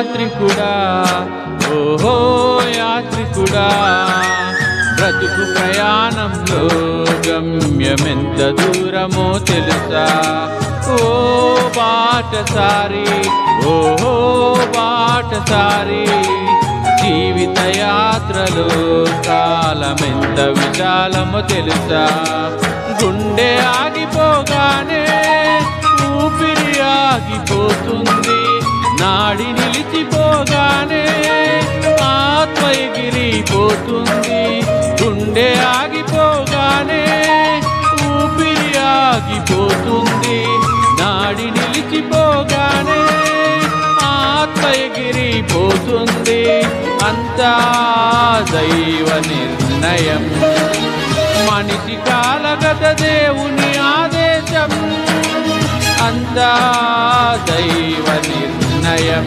యాత్రికుడా, ఓహో యాత్రికుడా, బ్రతుకు ప్రయాణంలో గమ్యమెంత దూరమో తెలుసా? ఓ బాటసారి, ఓహో బాటసారి, జీవిత యాత్రలో కాలమెంత విశాలమో తెలుసా? గుండె ఆగిపోగానే ఊపిరి ఆగిపోతుంది, నాడి నిలిచిపోగానే ఆత్మ ఎగిరిపోతుంది. గుండె ఆగిపోగానే ఊపిరి ఆగిపోతుంది, నాడి నిలిచిపోగానే ఆత్మ ఎగిరిపోతుంది. అంతా దైవ నిర్ణయం, మనిషి కాలగత దేవుని ఆదేశం. అంతా దైవ నిర్ణయం,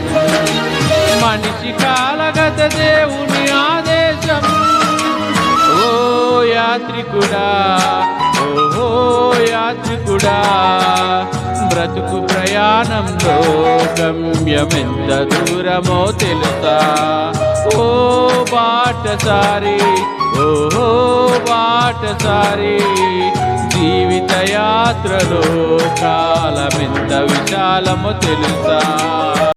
మనిషి కాలగత దేవుని ఆదేశం. ఓ యాత్రికుడా, ఓహో యాత్రికుడా, బ్రతుకు ప్రయాణంలో గమ్యమెంత దూరమో తెలుసా? ఓ బాటసారి, ఓహో బాటసారి, జీవిత యాత్రలో కాలమెంత విశాలమో తెలుసా?